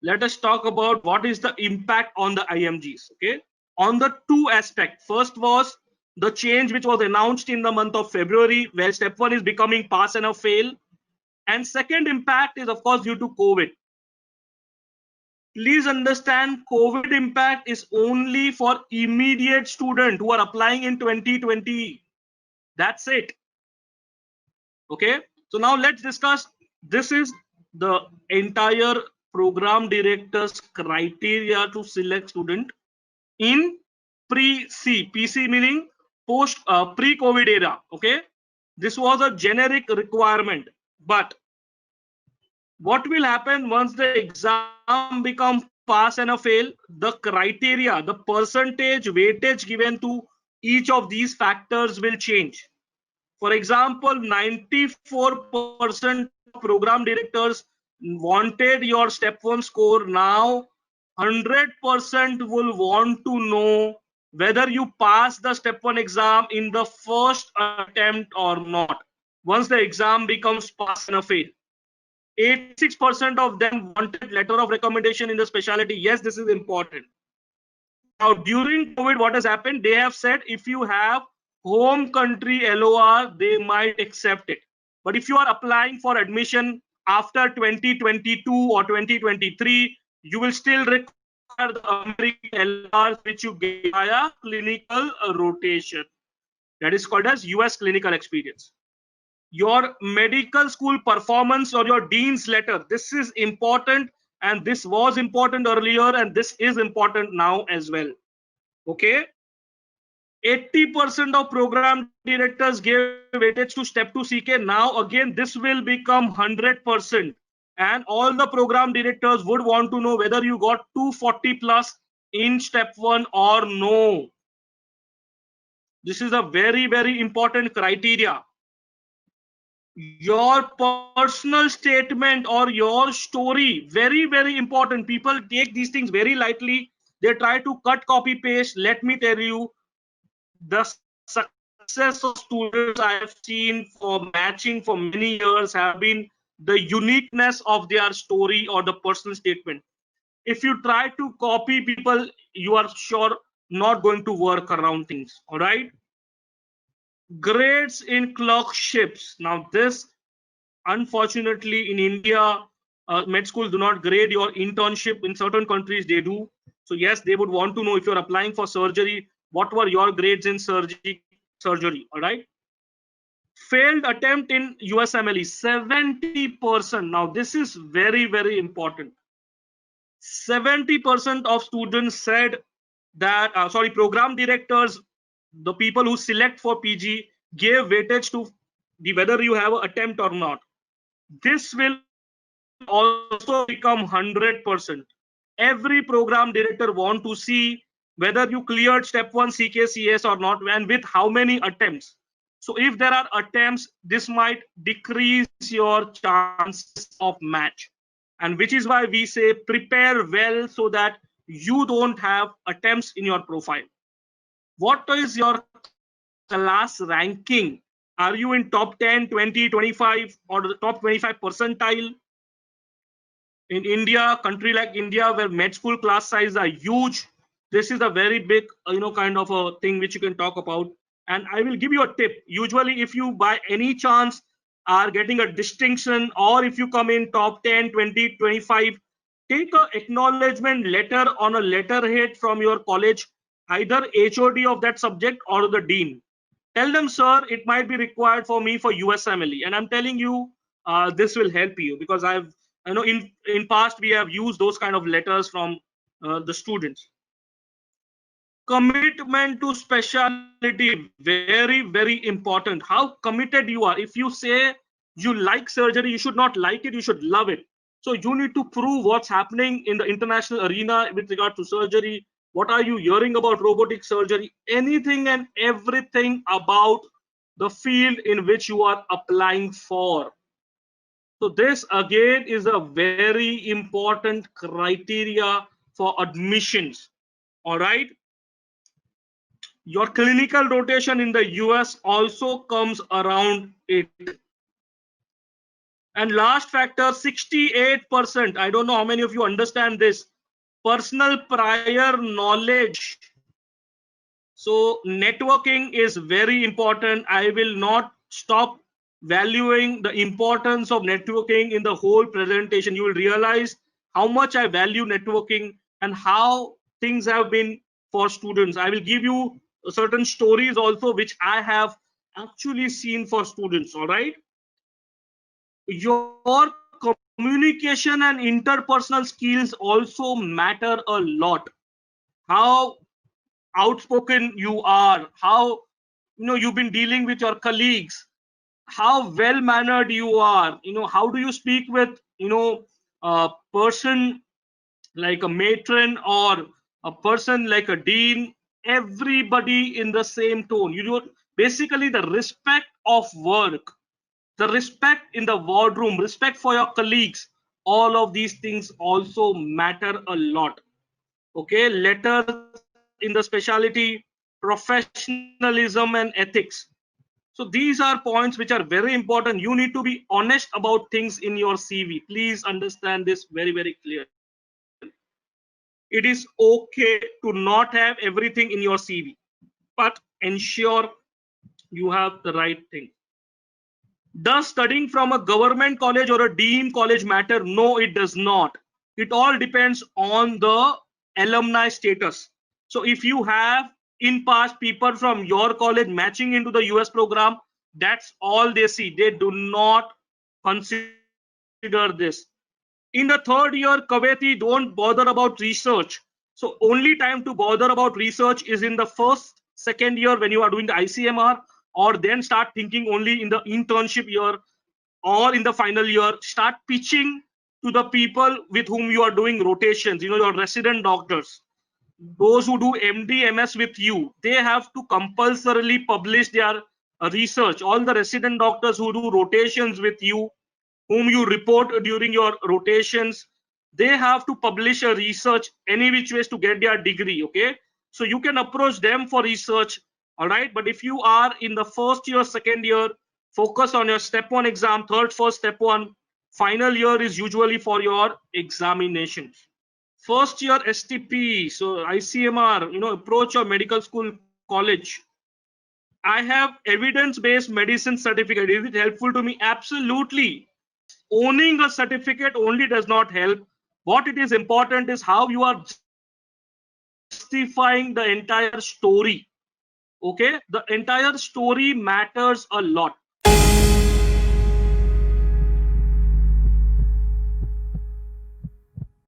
let us talk about what is the impact on the IMGs. Okay, on the two aspects. First was the change which was announced in the month of February, where step 1 is becoming pass and a fail. And second impact is of course due to COVID. Please understand, COVID impact is only for immediate student who are applying in 2020. That's it. Okay, so now let's discuss. This is the entire program director's criteria to select student in pre-C. PC meaning post pre-COVID era. Okay, this was a generic requirement, but what will happen once the exam becomes pass and a fail? The criteria, the percentage weightage given to each of these factors will change. For example, 94% of program directors wanted your step 1 score. Now 100% will want to know whether you pass the step 1 exam in the first attempt or not. Once the exam becomes pass and a fail, 86% of them wanted letter of recommendation in the specialty. Yes, this is important. Now, during COVID, what has happened? They have said if you have home country LOR, they might accept it. But if you are applying for admission after 2022 or 2023, you will still require the American LOR, which you get via clinical rotation. That is called as US clinical experience. Your medical school performance or your dean's letter, this is important, and this was important earlier and this is important now as well. Okay, 80% of program directors gave weightage to step 2 CK. Now again this will become 100%, and all the program directors would want to know whether you got 240 plus in step 1 or no. This is a very, very important criteria. Your personal statement or your story, very, very important. People take these things very lightly. They try to cut, copy, paste. Let me tell you, the success of students I have seen for matching for many years have been the uniqueness of their story or the personal statement. If you try to copy people, you are sure not going to work around things. All right. Grades in clerkships. Now this, unfortunately, in India, med schools do not grade your internship. In certain countries, they do. So yes, they would want to know if you're applying for surgery, what were your grades in surgery? All right. Failed attempt in USMLE, 70%. Now this is very, very important. 70% of students said that, program directors, the people who select for PG, gave weightage to the whether you have an attempt or not. This will also become 100%. Every program director want to see whether you cleared step 1 CKCS or not, and with how many attempts. So if there are attempts, this might decrease your chances of match, and which is why we say prepare well so that you don't have attempts in your profile. What is your class ranking? Are you in top 10, 20, 25 or the top 25 percentile? In India, country like India, where med school class sizes are huge, this is a very big, kind of a thing which you can talk about. And I will give you a tip. Usually, if you by any chance are getting a distinction, or if you come in top 10, 20, 25, take an acknowledgement letter on a letterhead from your college, either HOD of that subject or the dean. Tell them, sir, it might be required for me for USMLE. And I'm telling you, this will help you, because I know in past we have used those kind of letters from the students. Commitment to specialty, very, very important. How committed you are. If you say you like surgery, you should not like it, you should love it. So you need to prove what's happening in the international arena with regard to surgery. What are you hearing about robotic surgery? Anything and everything about the field in which you are applying for. So this again is a very important criteria for admissions. All right. Your clinical rotation in the US also comes around it. And last factor, 68%. I don't know how many of you understand this. Personal prior knowledge. So networking is very important. I will not stop valuing the importance of networking in the whole presentation. You will realize how much I value networking and how things have been for students. I will give you certain stories also which I have actually seen for students. All right. Your communication and interpersonal skills also matter a lot. How outspoken you are, how you've been dealing with your colleagues, how well mannered you are, how do you speak with a person like a matron or a person like a dean, everybody in the same tone. You know, basically the respect of work, the respect in the wardroom, respect for your colleagues, all of these things also matter a lot. Okay, letters in the specialty, professionalism and ethics. So these are points which are very important. You need to be honest about things in your CV. Please understand this very, very clearly. It is okay to not have everything in your CV, but ensure you have the right thing. Does studying from a government college or a deemed college matter? No, it does not. It all depends on the alumni status. So if you have in past people from your college matching into the US program, that's all they see. They do not consider this. In the third year, Kaveti, don't bother about research. So only time to bother about research is in the first, second year when you are doing the ICMR, or then start thinking only in the internship year or in the final year. Start pitching to the people with whom you are doing rotations, your resident doctors. Those who do MD, MS with you, they have to compulsorily publish their research. All the resident doctors who do rotations with you, whom you report during your rotations, they have to publish a research any which ways to get their degree. Okay, so you can approach them for research. All right, but if you are in the first year, second year, focus on your step one exam, third first step one. Final year is usually for your examinations. First year STP, so ICMR, approach your medical school college. I have evidence-based medicine certificate. Is it helpful to me? Absolutely. Owning a certificate only does not help. What it is important is how you are justifying the entire story. Okay, the entire story matters a lot.